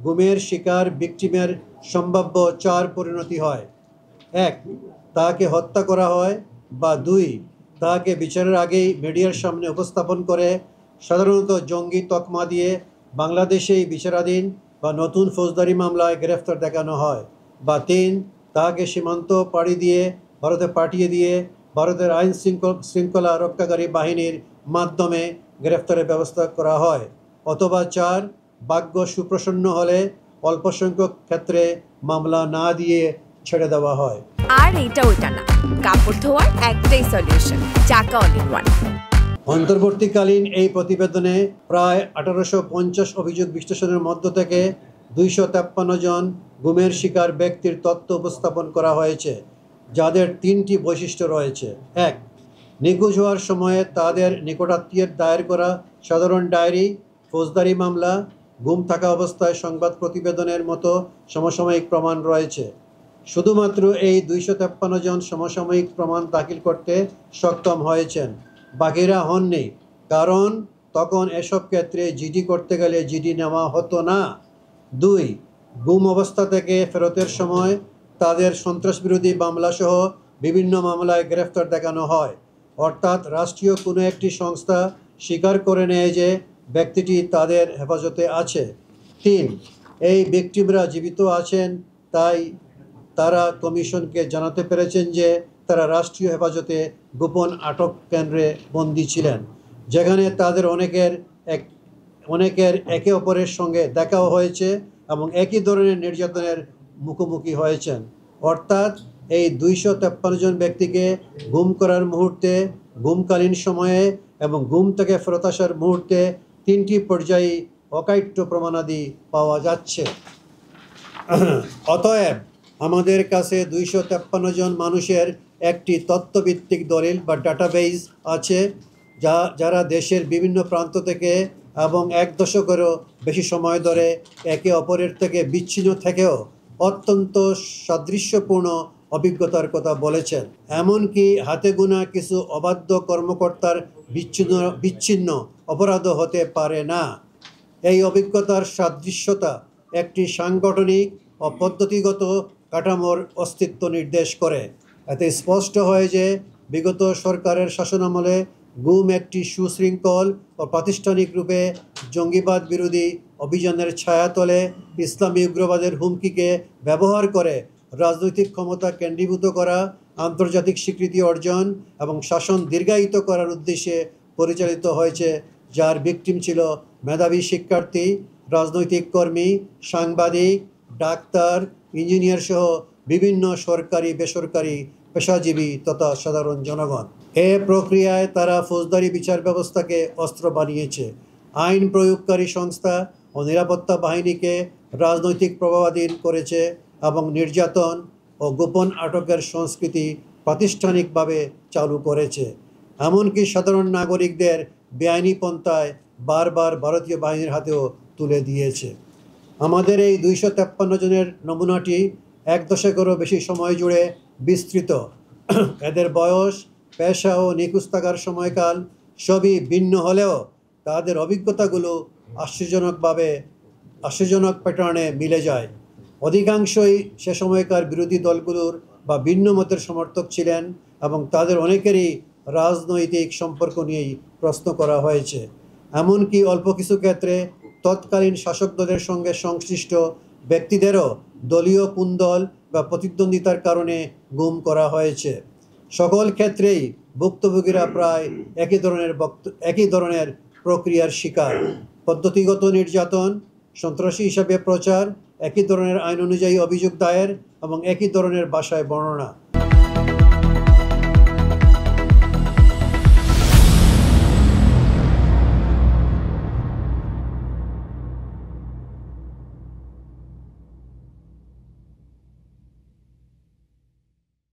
গুমের শিকার ভিকটিমের সম্ভাব্য 4 পরিণতি হয়। 1, তাকে হত্যা করা হয়, বা 2, তাকে বিচারের আগেই মিডিয়ার সামনে উপস্থাপন করে সাধারণত জঙ্গি তকমা দিয়ে বাংলাদেশেই বিচারাধীন বা নতুন ফৌজদারি মামলায় গ্রেফতার দেখানো হয়, বা 3, তাকে সীমান্ত পাড়ি দিয়ে ভারতে পাঠিয়ে দিয়ে ভারতের আইন শৃঙ্খলা রক্ষাকারী বাহিনীর মাধ্যমে গ্রেফতারের ব্যবস্থা করা হয়, অথবা 4, ভাগ্য সুপ্রসন্ন হলে অল্প সংখ্যক ক্ষেত্রে মামলা না দিয়ে ছেড়ে দেওয়া হয়। আর এটা ওইটা না, কাপড় ধোয়ার একটাই সলিউশন, চাকা অল ইন ওয়ান। অন্তর্বর্তীকালীন এই প্রতিবেদনে প্রায় 1850 অভিযোগ বিশ্লেষণের মধ্য থেকে 253 জন গুমের শিকার ব্যক্তির তথ্য উপস্থাপন করা হয়েছে, যাদের 3টি বৈশিষ্ট্য রয়েছে। 1, নিখোঁজ হওয়ার সময়ে তাদের নিকটাত্মীয়ের দায়ের করা সাধারণ ডায়েরি, ফৌজদারি মামলা, গুম থাকা অবস্থায় সংবাদ প্রতিবেদনের মতো সমসাময়িক প্রমাণ রয়েছে। শুধুমাত্র এই 253 জন সমসাময়িক প্রমাণ দাখিল করতে সক্ষম হয়েছেন, বাকিরা হননি, কারণ তখন এসব ক্ষেত্রে জিডি করতে গেলে জিডি নেওয়া হতো না। 2, গুম অবস্থা থেকে ফেরতের সময় তাদের সন্ত্রাসবিরোধী মামলাসহ বিভিন্ন মামলায় গ্রেফতার দেখানো হয়, অর্থাৎ রাষ্ট্রীয় কোনো একটি সংস্থা স্বীকার করে নেয় যে ব্যক্তিটি তাদের হেফাজতে আছে। 3, এই ভিকটিমরা জীবিত আছেন, তাই তারা কমিশনকে জানাতে পেরেছেন যে তারা রাষ্ট্রীয় হেফাজতে গোপন আটক কেন্দ্রে বন্দী ছিলেন, যেখানে তাদের অনেকের একে অপরের সঙ্গে দেখাও হয়েছে এবং একই ধরনের নির্যাতনের মুখোমুখি হয়েছেন। অর্থাৎ এই 253 জন ব্যক্তিকে গুম করার মুহূর্তে, গুমকালীন সময়ে এবং গুম থেকে ফেরত আসার মুহূর্তে 3টি পর্যায়ে অকাট্য প্রমাণাদি পাওয়া যাচ্ছে। অতএব আমাদের কাছে 253 জন মানুষের একটি তথ্যভিত্তিক দলিল বা ডাটাবেজ আছে, যারা দেশের বিভিন্ন প্রান্ত থেকে এবং 1 দশকেরও বেশি সময় ধরে একে অপরের থেকে বিচ্ছিন্ন থেকেও অত্যন্ত সাদৃশ্যপূর্ণ অভিজ্ঞতার কথা বলেছেন। এমনকি হাতে গোনা কিছু অবাধ্য কর্মকর্তার বিচ্ছিন্ন অপরাধও হতে পারে না। এই অভিজ্ঞতার সাদৃশ্যতা একটি সাংগঠনিক ও পদ্ধতিগত কাঠামোর অস্তিত্ব নির্দেশ করে। এতে স্পষ্ট হয় যে বিগত সরকারের শাসনামলে গুম একটি সুশৃঙ্খল ও প্রাতিষ্ঠানিক রূপে জঙ্গিবাদ বিরোধী অভিযানের ছায়াতলে ইসলামী উগ্রবাদের হুমকিকে ব্যবহার করে রাজনৈতিক ক্ষমতা কেন্দ্রীভূত করা, আন্তর্জাতিক স্বীকৃতি অর্জন এবং শাসন দীর্ঘায়িত করার উদ্দেশ্যে পরিচালিত হয়েছে, যার ভিকটিম ছিল মেধাবী শিক্ষার্থী, রাজনৈতিক কর্মী, সাংবাদিক, ডাক্তার, ইঞ্জিনিয়ার সহ বিভিন্ন সরকারি বেসরকারি পেশাজীবী তথা সাধারণ জনগণ। এ প্রক্রিয়ায় তারা ফৌজদারি বিচার ব্যবস্থাকে অস্ত্র বানিয়েছে, আইন প্রয়োগকারী সংস্থা ও নিরাপত্তা বাহিনীকে রাজনৈতিক প্রভাবাধীন করেছে এবং নির্যাতন ও গোপন আটকের সংস্কৃতি প্রাতিষ্ঠানিকভাবে চালু করেছে। এমনকি সাধারণ নাগরিকদের বেআইনি পন্থায় বারবার ভারতীয় বাহিনীর হাতেও তুলে দিয়েছে। আমাদের এই 253 জনের নমুনাটি 1 দশকেরও বেশি সময় জুড়ে বিস্তৃত। এদের বয়স, পেশা ও নিখোঁজ থাকার সময়কাল সবই ভিন্ন হলেও তাদের অভিজ্ঞতাগুলো আশ্চর্যজনক প্যাটার্নে মিলে যায়। অধিকাংশই সে সময়কার বিরোধী দলগুলোর বা ভিন্ন মতের সমর্থক ছিলেন এবং তাদের অনেকেরই রাজনৈতিক সম্পর্ক নিয়েই প্রশ্ন করা হয়েছে। এমনকি অল্প কিছু ক্ষেত্রে তৎকালীন শাসক দলের সঙ্গে সংশ্লিষ্ট ব্যক্তিদেরও দলীয় কুন্দল বা প্রতিদ্বন্দ্বিতার কারণে গুম করা হয়েছে। সকল ক্ষেত্রেই ভুক্তভোগীরা প্রায় একই ধরনের প্রক্রিয়ার শিকার: পদ্ধতিগত নির্যাতন, সন্ত্রাসী হিসাবে প্রচার, একই ধরনের আইন অনুযায়ী অভিযোগ দায়ের এবং একই ধরনের ভাষায় বর্ণনা।